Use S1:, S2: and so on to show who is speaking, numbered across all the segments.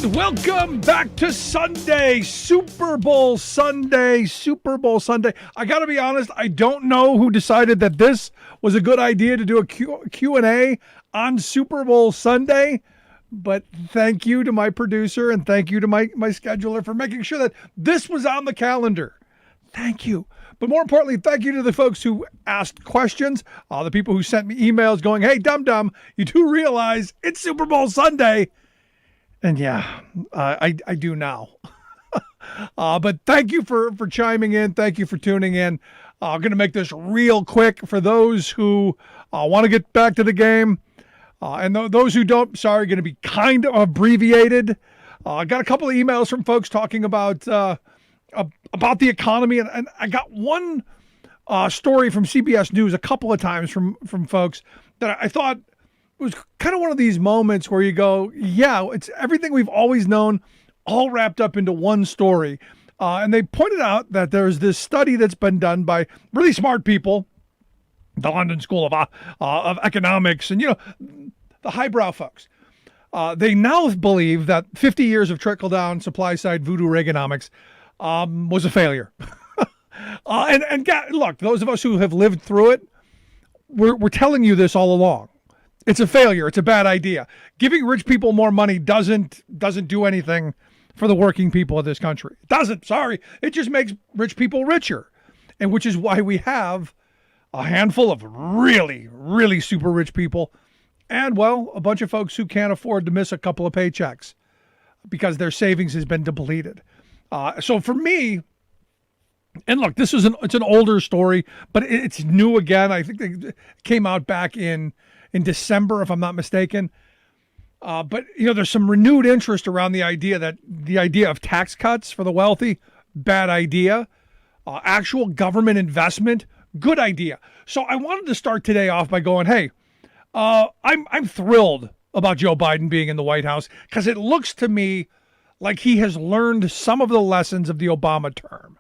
S1: Welcome back to Sunday, Super Bowl Sunday. I got to be honest, I don't know who decided that this was a good idea to do a Q&A on Super Bowl Sunday, but thank you to my producer and thank you to my scheduler for making sure that this was on the calendar. Thank you. But more importantly, thank you to the folks who asked questions, the people who sent me emails going, hey, dum-dum, you do realize it's Super Bowl Sunday. And yeah, I do now. But thank you for chiming in. Thank you for tuning in. I'm going to make this real quick for those who want to get back to the game. And those who don't, sorry, going to be kind of abbreviated. I got a couple of emails from folks talking about the economy. And I got one story from CBS News a couple of times from folks that I thought it was kind of one of these moments where you go, yeah, it's everything we've always known all wrapped up into one story. And they pointed out that there's this study that's been done by really smart people, the London School of Economics and, the highbrow folks. They now believe that 50 years of trickle-down supply-side voodoo Reaganomics was a failure. And look, those of us who have lived through it, we're telling you this all along. It's a failure. It's a bad idea. Giving rich people more money doesn't do anything for the working people of this country. It doesn't. Sorry. It just makes rich people richer. And which is why we have a handful of really, really super rich people and, well, a bunch of folks who can't afford to miss a couple of paychecks because their savings has been depleted. So for me, and look, it's an older story, but it's new again. I think it came out back in December, if I'm not mistaken. But, there's some renewed interest around the idea of tax cuts for the wealthy, bad idea. Actual government investment, good idea. So I wanted to start today off by going, hey, I'm thrilled about Joe Biden being in the White House because it looks to me like he has learned some of the lessons of the Obama term.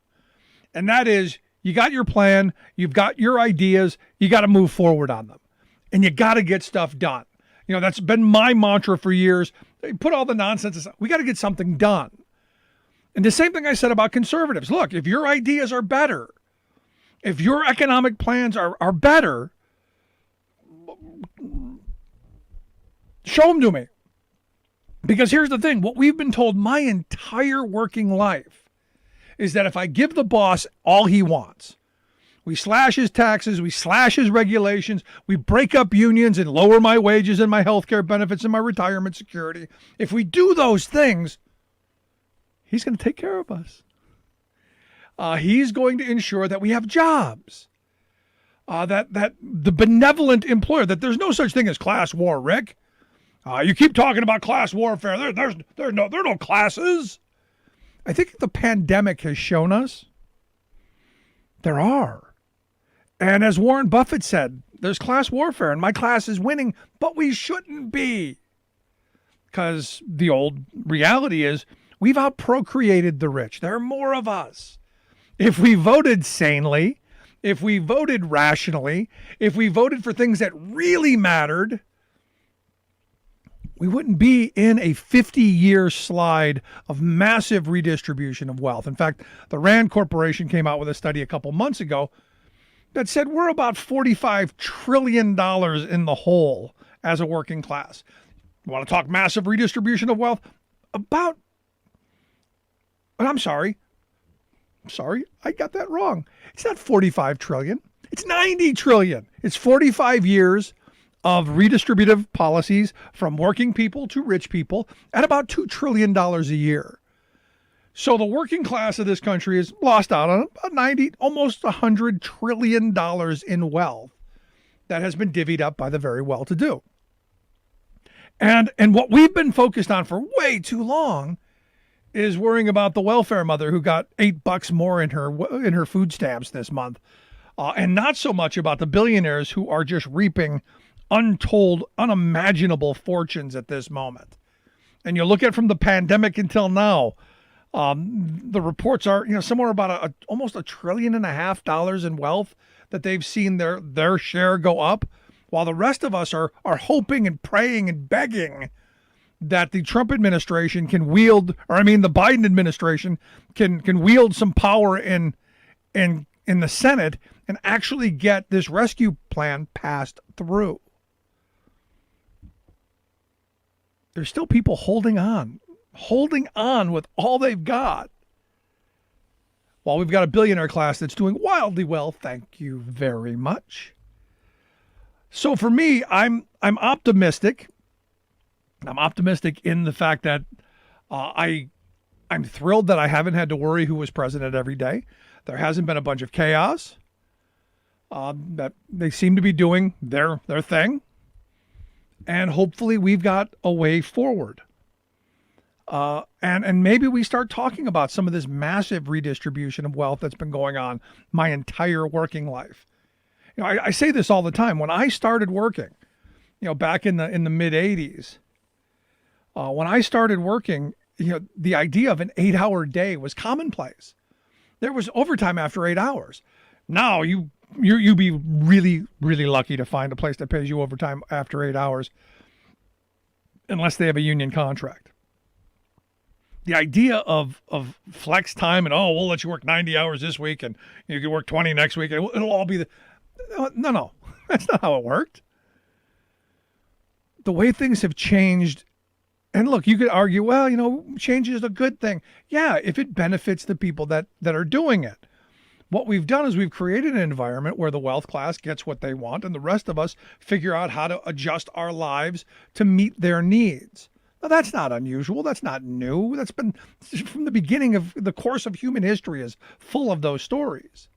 S1: And that is, you got your plan, you've got your ideas, you got to move forward on them. And you got to get stuff done. That's been my mantra for years. Put all the nonsense aside. We got to get something done. And the same thing I said about conservatives. Look, if your ideas are better, if your economic plans are better, show them to me. Because here's the thing. What we've been told my entire working life is that if I give the boss all he wants, we slash his taxes, we slash his regulations, we break up unions and lower my wages and my health care benefits and my retirement security. If we do those things, he's going to take care of us. He's going to ensure that we have jobs. That the benevolent employer, that there's no such thing as class war, Rick. You keep talking about class warfare. There are no classes. I think the pandemic has shown us there are. And as Warren Buffett said, there's class warfare and my class is winning, but we shouldn't be. Because the old reality is we've outprocreated the rich. There are more of us. If we voted sanely, if we voted rationally, if we voted for things that really mattered, we wouldn't be in a 50-year slide of massive redistribution of wealth. In fact, the Rand Corporation came out with a study a couple months ago that said we're about $45 trillion in the hole as a working class. You want to talk massive redistribution of wealth? I'm sorry, I got that wrong. It's not 45 trillion. It's 90 trillion. It's 45 years of redistributive policies from working people to rich people at about $2 trillion a year. So the working class of this country has lost out on about 90, almost $100 trillion in wealth that has been divvied up by the very well-to-do. And what we've been focused on for way too long is worrying about the welfare mother who got $8 more in her food stamps this month, and not so much about the billionaires who are just reaping untold, unimaginable fortunes at this moment. And you look at from the pandemic until now, the reports are, somewhere about almost $1.5 trillion in wealth that they've seen their share go up, while the rest of us are hoping and praying and begging that the Trump administration can wield, or I mean the Biden administration can wield some power in the Senate and actually get this rescue plan passed through. There's still people holding on with all they've got. While we've got a billionaire class that's doing wildly well, thank you very much. So for me, I'm optimistic. I'm optimistic in the fact that I'm thrilled that I haven't had to worry who was president every day. There hasn't been a bunch of chaos. That they seem to be doing their thing. And hopefully we've got a way forward. And maybe we start talking about some of this massive redistribution of wealth that's been going on my entire working life. You know, I say this all the time. When I started working, back in the mid 80s, when I started working, the idea of an 8-hour day was commonplace. There was overtime after 8 hours. Now you'd be really, really lucky to find a place that pays you overtime after 8 hours, unless they have a union contract. The idea of flex time and, we'll let you work 90 hours this week and you can work 20 next week. It'll all be no, that's not how it worked. The way things have changed. And look, you could argue, change is a good thing. Yeah, if it benefits the people that are doing it. What we've done is we've created an environment where the wealth class gets what they want and the rest of us figure out how to adjust our lives to meet their needs. Now, that's not unusual. That's not new. That's been from the beginning of the course of human history is full of those stories.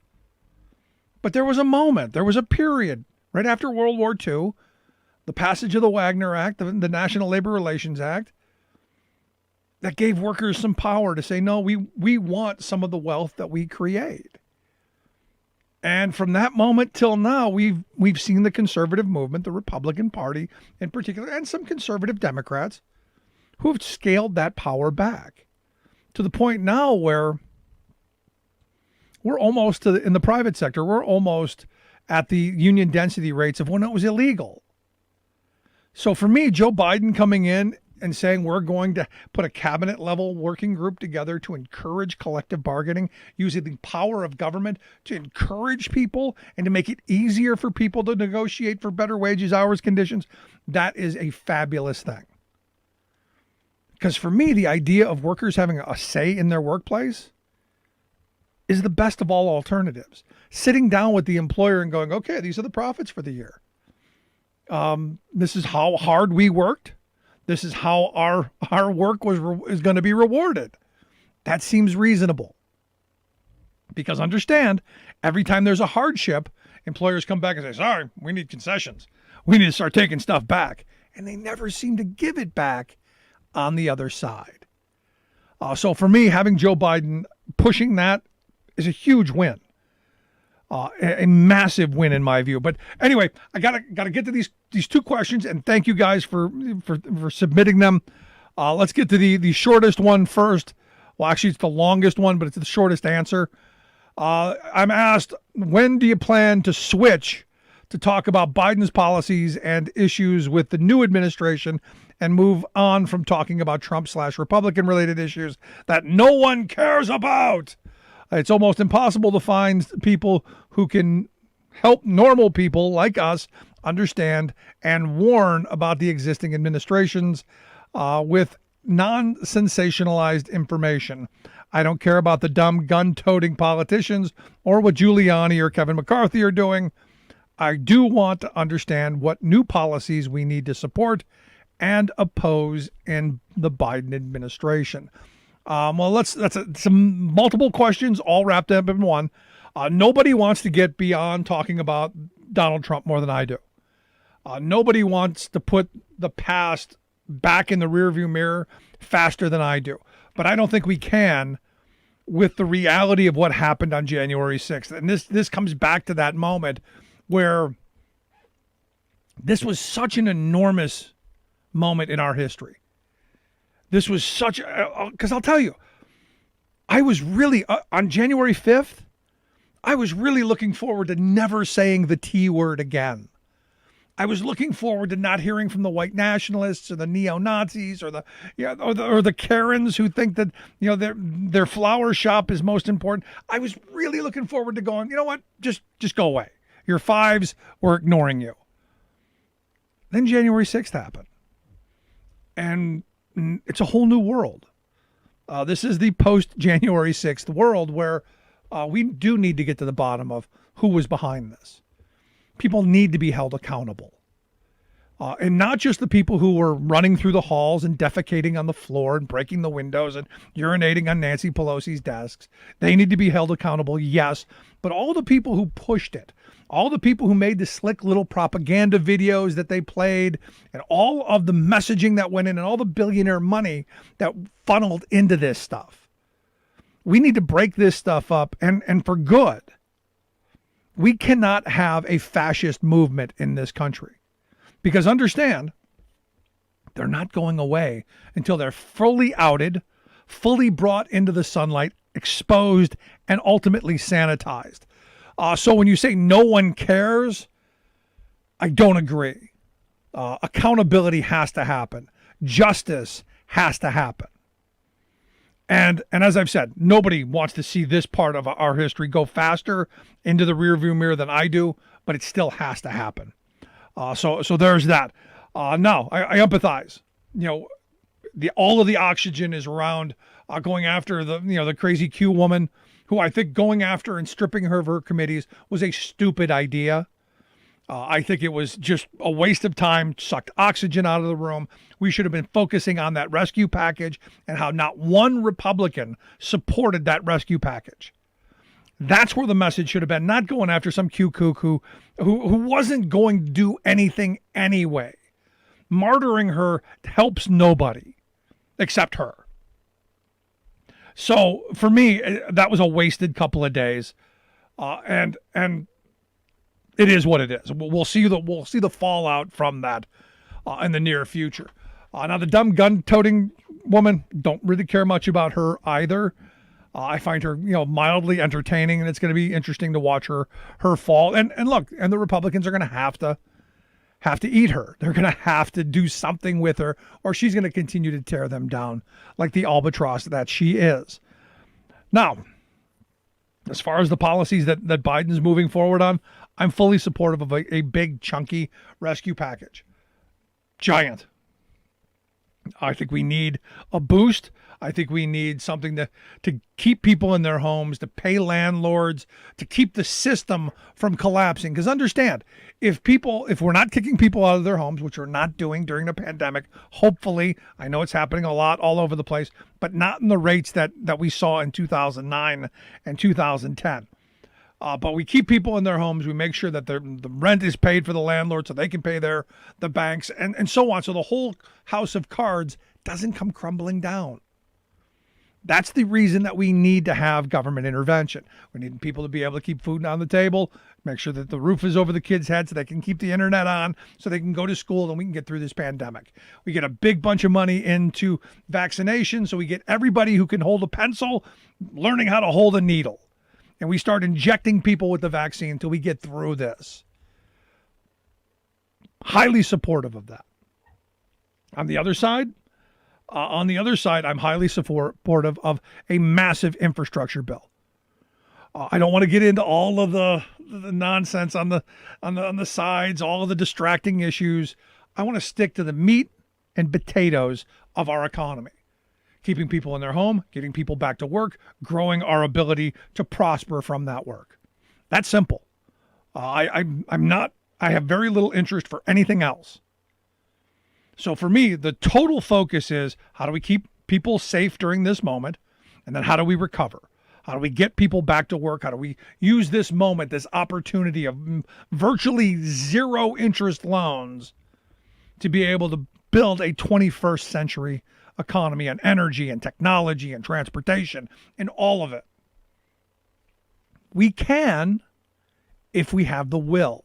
S1: But there was a moment, there was a period right after World War II, the passage of the Wagner Act, the National Labor Relations Act, that gave workers some power to say, no, we want some of the wealth that we create. And from that moment till now, we've seen the conservative movement, the Republican Party in particular, and some conservative Democrats who have scaled that power back to the point now where we're almost in the private sector, we're almost at the union density rates of when it was illegal. So for me, Joe Biden coming in and saying we're going to put a cabinet level working group together to encourage collective bargaining, using the power of government to encourage people and to make it easier for people to negotiate for better wages, hours, conditions, that is a fabulous thing. Because for me, the idea of workers having a say in their workplace is the best of all alternatives. Sitting down with the employer and going, okay, these are the profits for the year. This is how hard we worked. This is how our work is going to be rewarded. That seems reasonable. Because understand, every time there's a hardship, employers come back and say, sorry, we need concessions. We need to start taking stuff back. And they never seem to give it back on the other side. So for me, having Joe Biden pushing that is a huge win. A massive win in my view. But anyway, I gotta get to these two questions, and thank you guys for submitting them. Let's get to the shortest one first. Well, actually, it's the longest one, but it's the shortest answer. I'm asked, when do you plan to switch to talk about Biden's policies and issues with the new administration and move on from talking about Trump/Republican related issues that no one cares about? It's almost impossible to find people who can help normal people like us understand and warn about the existing administrations with non-sensationalized information. I don't care about the dumb gun-toting politicians or what Giuliani or Kevin McCarthy are doing. I do want to understand what new policies we need to support and oppose in the Biden administration. That's some multiple questions all wrapped up in one. Nobody wants to get beyond talking about Donald Trump more than I do. Nobody wants to put the past back in the rearview mirror faster than I do. But I don't think we can with the reality of what happened on January 6th. And this comes back to that moment where this was such an enormous moment in our history. This was such because I'll tell you, I was really, on January 5th, I was really looking forward to never saying the T word again. I was looking forward to not hearing from the white nationalists or the neo-Nazis or the Karens who think that their flower shop is most important. I was really looking forward to going, you know what, just go away. Your fives were ignoring you. Then January 6th happened, and it's a whole new world. This is the post-January 6th world where we do need to get to the bottom of who was behind this. People need to be held accountable. And not just the people who were running through the halls and defecating on the floor and breaking the windows and urinating on Nancy Pelosi's desks. They need to be held accountable, yes, but all the people who pushed it, all the people who made the slick little propaganda videos that they played, and all of the messaging that went in, and all the billionaire money that funneled into this stuff. We need to break this stuff up, and for good. We cannot have a fascist movement in this country. Because understand, they're not going away until they're fully outed, fully brought into the sunlight, exposed, and ultimately sanitized. So when you say no one cares, I don't agree. Accountability has to happen. Justice has to happen. And as I've said, nobody wants to see this part of our history go faster into the rearview mirror than I do, but it still has to happen. So there's that. Now, I empathize. All of the oxygen is around going after the crazy Q woman, who I think going after and stripping her of her committees was a stupid idea. I think it was just a waste of time, sucked oxygen out of the room. We should have been focusing on that rescue package and how not one Republican supported that rescue package. That's where the message should have been, not going after some Q cuckoo who wasn't going to do anything anyway. Martyring her helps nobody except her. So for me, that was a wasted couple of days. And it is what it is. We'll see the fallout from that in the near future. Now the dumb gun-toting woman, don't really care much about her either. I find her, mildly entertaining, and it's going to be interesting to watch her fall. And look, and the Republicans are going to have to eat her. They're going to have to do something with her, or she's going to continue to tear them down like the albatross that she is. Now, as far as the policies that Biden's moving forward on, I'm fully supportive of a big, chunky rescue package. Giant. I think we need a boost. I think we need something to keep people in their homes, to pay landlords, to keep the system from collapsing. Because understand, if we're not kicking people out of their homes, which we're not doing during the pandemic, hopefully, I know it's happening a lot all over the place, but not in the rates that we saw in 2009 and 2010. But we keep people in their homes. We make sure that the rent is paid for the landlord so they can pay the banks and so on. So the whole house of cards doesn't come crumbling down. That's the reason that we need to have government intervention. We need people to be able to keep food on the table, make sure that the roof is over the kids' heads so they can keep the internet on, so they can go to school and we can get through this pandemic. We get a big bunch of money into vaccination, so we get everybody who can hold a pencil learning how to hold a needle. And we start injecting people with the vaccine until we get through this. Highly supportive of that. On the other side, I'm highly supportive of a massive infrastructure bill. I don't want to get into all of the nonsense on the sides, all of the distracting issues. I want to stick to the meat and potatoes of our economy. Keeping people in their home, getting people back to work, growing our ability to prosper from that work. That's simple. I have very little interest for anything else. So for me, the total focus is how do we keep people safe during this moment? And then how do we recover? How do we get people back to work? How do we use this moment, this opportunity of virtually zero interest loans to be able to build a 21st century economy and energy and technology and transportation and all of it? We can if we have the will.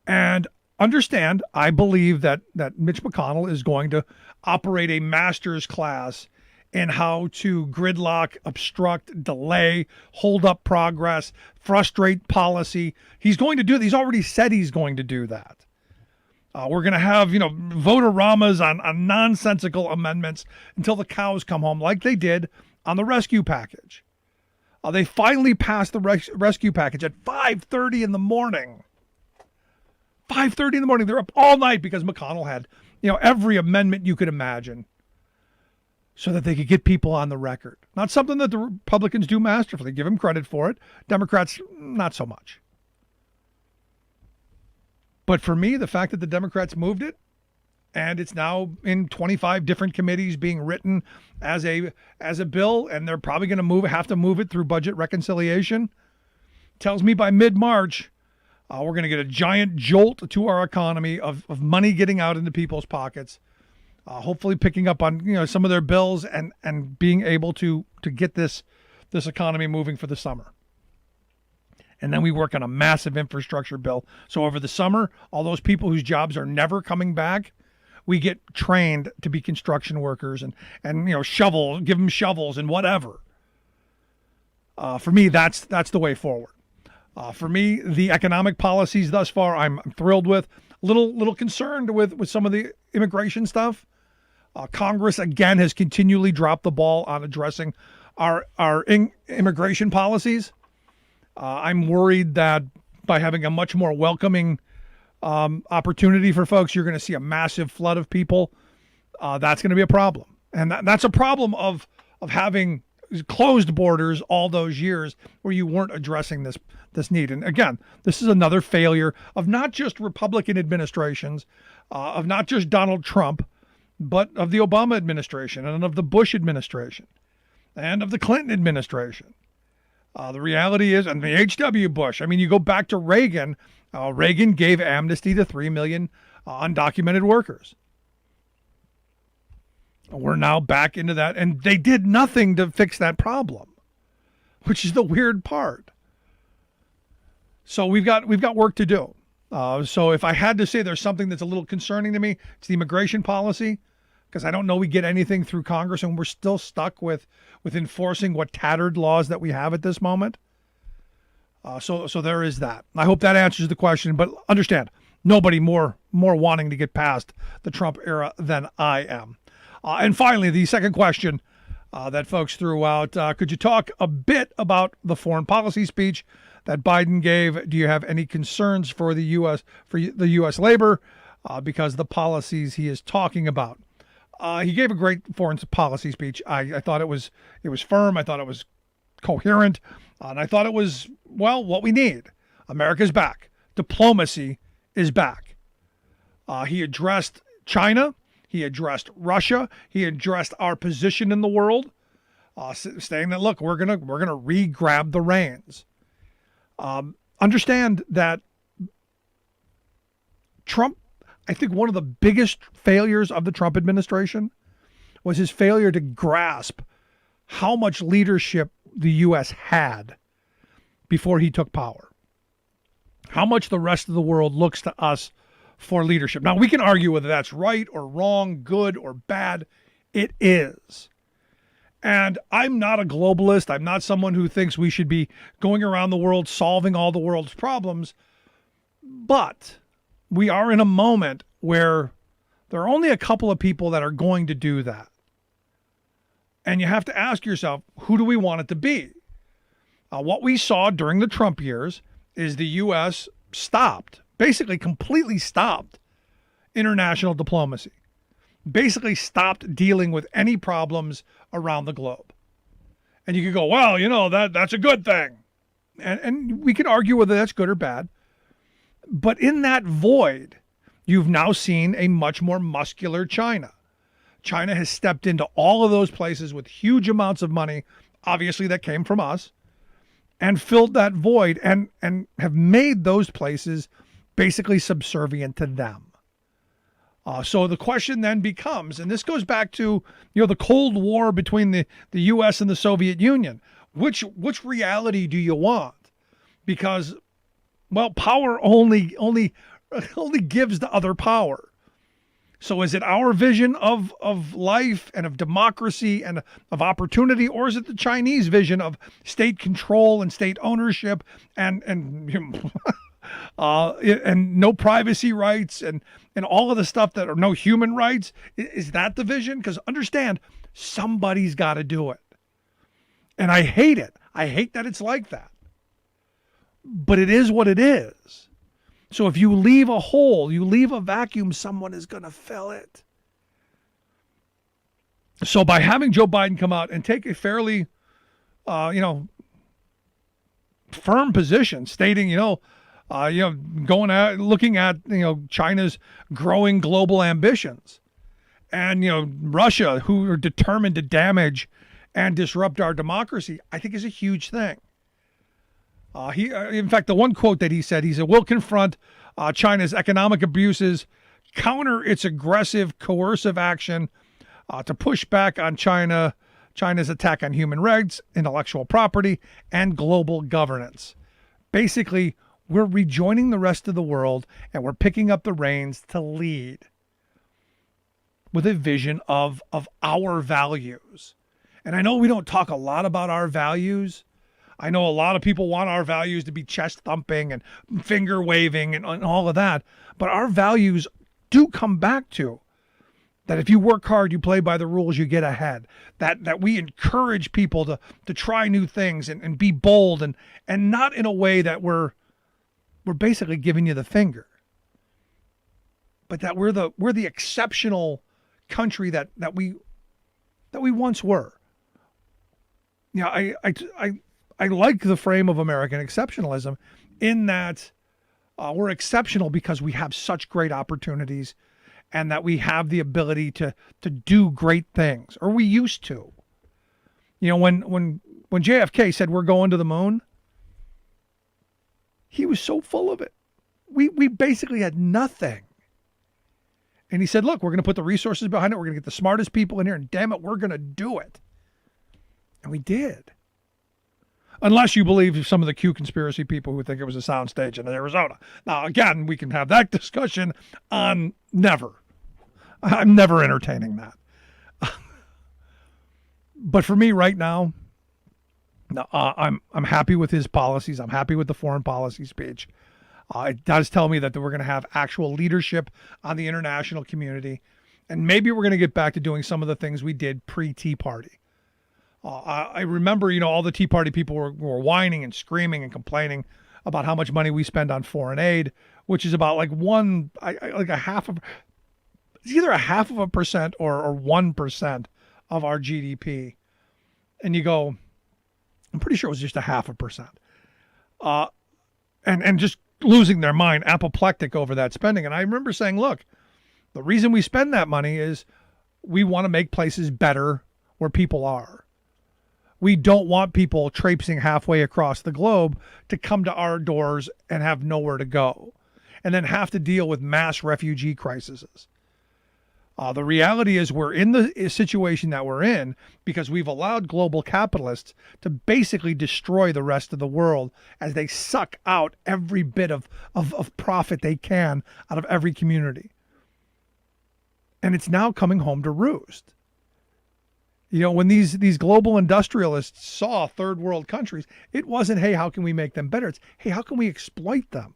S1: And understand, I believe that Mitch McConnell is going to operate a master's class in how to gridlock, obstruct, delay, hold up progress, frustrate policy. He's going to do that. He's already said he's going to do that. We're going to have, vote-a-ramas on nonsensical amendments until the cows come home, like they did on the rescue package. They finally passed the rescue package at 5:30 in the morning. 5:30 in the morning. They're up all night because McConnell had, every amendment you could imagine so that they could get people on the record. Not something that the Republicans do masterfully. Give them credit for it. Democrats, not so much. But for me, the fact that the Democrats moved it, and it's now in 25 different committees being written as a bill, and they're probably going to have to move it through budget reconciliation, tells me by mid-March, we're going to get a giant jolt to our economy of money getting out into people's pockets, hopefully picking up on some of their bills and being able to get this economy moving for the summer. And then we work on a massive infrastructure bill. So over the summer, all those people whose jobs are never coming back, we get trained to be construction workers and give them shovels and whatever. For me, that's the way forward. For me, the economic policies thus far, I'm thrilled with. Little concerned with some of the immigration stuff. Congress again has continually dropped the ball on addressing our immigration policies. I'm worried that by having a much more welcoming opportunity for folks, you're going to see a massive flood of people. That's going to be a problem. And that's a problem of having closed borders all those years where you weren't addressing this need. And again, this is another failure of not just Republican administrations, of not just Donald Trump, but of the Obama administration and of the Bush administration and of the Clinton administration. The reality is, and the H.W. Bush, you go back to Reagan. Reagan gave amnesty to 3 million undocumented workers. We're now back into that, and they did nothing to fix that problem, which is the weird part. So we've got work to do. So if I had to say there's something that's a little concerning to me, it's the immigration policy, because I don't know we get anything through Congress, and we're still stuck with enforcing what tattered laws that we have at this moment. So there is that. I hope that answers the question, but understand, nobody more wanting to get past the Trump era than I am. And finally, the second question that folks threw out, could you talk a bit about the foreign policy speech that Biden gave? Do you have any concerns for the U.S. labor because the policies he is talking about? He gave a great foreign policy speech. I thought it was firm. I thought it was coherent. And I thought it was, what we need. America's back. Diplomacy is back. He addressed China. He addressed Russia. He addressed our position in the world, saying that, look, we're gonna re-grab the reins. Understand that Trump, I think one of the biggest failures of the Trump administration was his failure to grasp how much leadership the U.S. had before he took power. How much the rest of the world looks to us for leadership. Now, we can argue whether that's right or wrong, good or bad. It is. And I'm not a globalist. I'm not someone who thinks we should be going around the world solving all the world's problems. But we are in a moment where there are only a couple of people that are going to do that. And you have to ask yourself, who do we want it to be? What we saw during the Trump years is the U.S. basically completely stopped international diplomacy, basically stopped dealing with any problems around the globe. And you could go, well, that's a good thing. And we can argue whether that's good or bad. But in that void, you've now seen a much more muscular China. China has stepped into all of those places with huge amounts of money, obviously that came from us, and filled that void and have made those places basically subservient to them. So the question then becomes, and this goes back to the Cold War between the U.S. and the Soviet Union. Which reality do you want? Because, power only gives the other power. So is it our vision of life and of democracy and of opportunity, or is it the Chinese vision of state control and state ownership and and no privacy rights and all of the stuff that are no human rights. Is that the vision? Because understand, somebody's got to do it. And I hate it. I hate that it's like that. But it is what it is. So if you leave a hole, you leave a vacuum, someone is going to fill it. So by having Joe Biden come out and take a fairly, firm position, stating, going at looking at China's growing global ambitions, and Russia, who are determined to damage and disrupt our democracy, I think is a huge thing. In fact, the one quote that he said, "We'll confront China's economic abuses, counter its aggressive, coercive action to push back on China's attack on human rights, intellectual property, and global governance." Basically, we're rejoining the rest of the world and we're picking up the reins to lead with a vision of our values. And I know we don't talk a lot about our values. I know a lot of people want our values to be chest thumping and finger waving and all of that. But our values do come back to that if you work hard, you play by the rules, you get ahead. That we encourage people to try new things and be bold and not in a way that we're basically giving you the finger. But that we're the exceptional country that we once were. I like the frame of American exceptionalism in that we're exceptional because we have such great opportunities and that we have the ability to do great things, or we used to. When JFK said we're going to the moon, he was so full of it. We basically had nothing. And he said, look, we're going to put the resources behind it. We're going to get the smartest people in here, and damn it, we're going to do it. And we did. Unless you believe some of the Q conspiracy people who think it was a soundstage in Arizona. Now, again, we can have that discussion on never. I'm never entertaining that. But for me right now, I'm happy with his policies. I'm happy with the foreign policy speech. It does tell me that we're going to have actual leadership on the international community. And maybe we're going to get back to doing some of the things we did pre-Tea Party. I remember, all the Tea Party people were whining and screaming and complaining about how much money we spend on foreign aid, which is about it's either a half of a percent or 1% of our GDP. And you go, I'm pretty sure it was just a 0.5%. And just losing their mind, apoplectic over that spending. And I remember saying, look, the reason we spend that money is we want to make places better where people are. We don't want people traipsing halfway across the globe to come to our doors and have nowhere to go and then have to deal with mass refugee crises. The reality is we're in the situation that we're in because we've allowed global capitalists to basically destroy the rest of the world as they suck out every bit of profit they can out of every community. And it's now coming home to roost. When these global industrialists saw third world countries, it wasn't, hey, how can we make them better? It's, hey, how can we exploit them?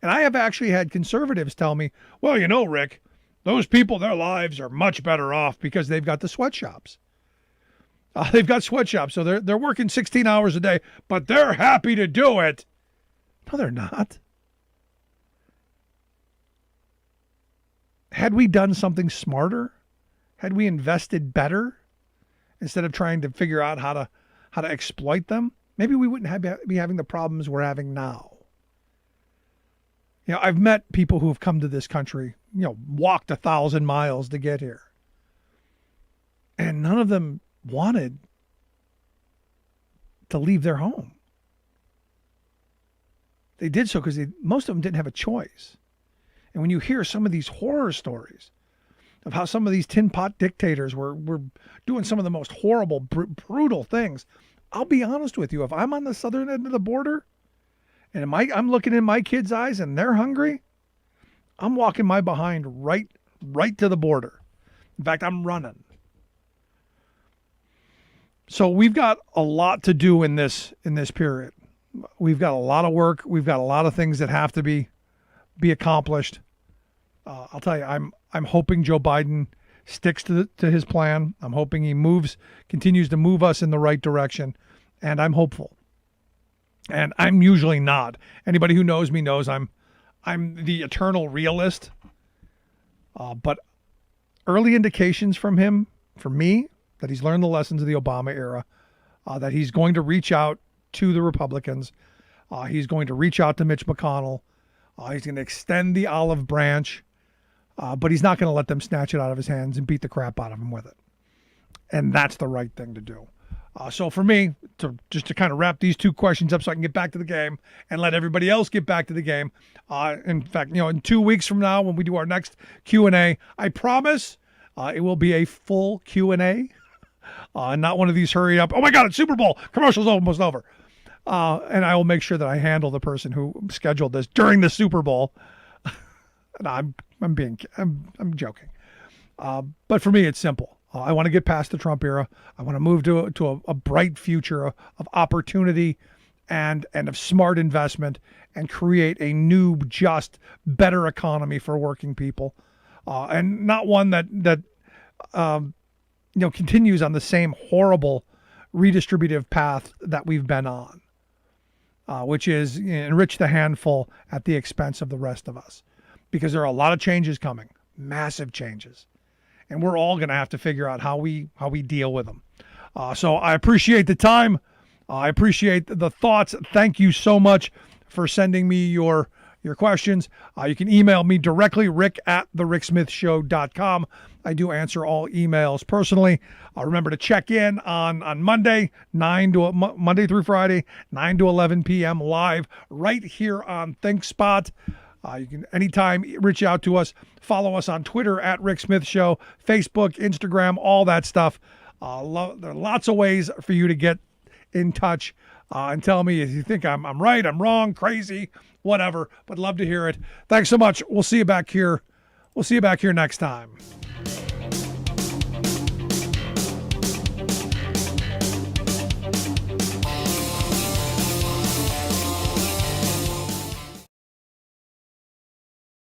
S1: And I have actually had conservatives tell me, well, Rick, those people, their lives are much better off because they've got the sweatshops. They've got sweatshops, so they're working 16 hours a day, but they're happy to do it. No, they're not. Had we done something smarter, had we invested better, instead of trying to figure out how to exploit them, maybe we wouldn't be having the problems we're having now. I've met people who have come to this country, walked 1,000 miles to get here. And none of them wanted to leave their home. They did so because most of them didn't have a choice. And when you hear some of these horror stories of how some of these tin pot dictators were doing some of the most horrible, brutal things, I'll be honest with you. If I'm on the southern end of the border and I'm looking in my kids' eyes and they're hungry, I'm walking my behind right to the border. In fact, I'm running. So we've got a lot to do in this period. We've got a lot of work. We've got a lot of things that have to be accomplished. I'll tell you, I'm hoping Joe Biden sticks to his plan. I'm hoping he continues to move us in the right direction, and I'm hopeful. And I'm usually not. Anybody who knows me knows I'm the eternal realist. But early indications from him, for me, that he's learned the lessons of the Obama era, that he's going to reach out to the Republicans. He's going to reach out to Mitch McConnell. He's going to extend the olive branch, but he's not going to let them snatch it out of his hands and beat the crap out of him with it. And that's the right thing to do. So for me, to kind of wrap these two questions up so I can get back to the game and let everybody else get back to the game. In fact, in 2 weeks from now when we do our next Q&A, I promise it will be a full Q&A, not one of these hurry up, oh my God, it's Super Bowl, commercial's almost over. And I will make sure that I handle the person who scheduled this during the Super Bowl. And I'm joking. But for me, it's simple. I want to get past the Trump era. I want to move to a bright future of opportunity and of smart investment and create a new, just, better economy for working people. And not one that continues on the same horrible redistributive path that we've been on, which is enrich the handful at the expense of the rest of us. Because there are a lot of changes coming, massive changes. And we're all going to have to figure out how we deal with them. So I appreciate the time. I appreciate the thoughts. Thank you so much for sending me your questions. You can email me directly, rick@thericksmithshow.com. I do answer all emails personally. Remember to check in on Monday, Monday through Friday, 9 to 11 p.m. live right here on ThinkSpot. You can anytime reach out to us. Follow us on Twitter @RickSmithShow, Facebook, Instagram, all that stuff. There are lots of ways for you to get in touch and tell me if you think I'm right, I'm wrong, crazy, whatever. But love to hear it. Thanks so much. We'll see you back here. We'll see you back here next time.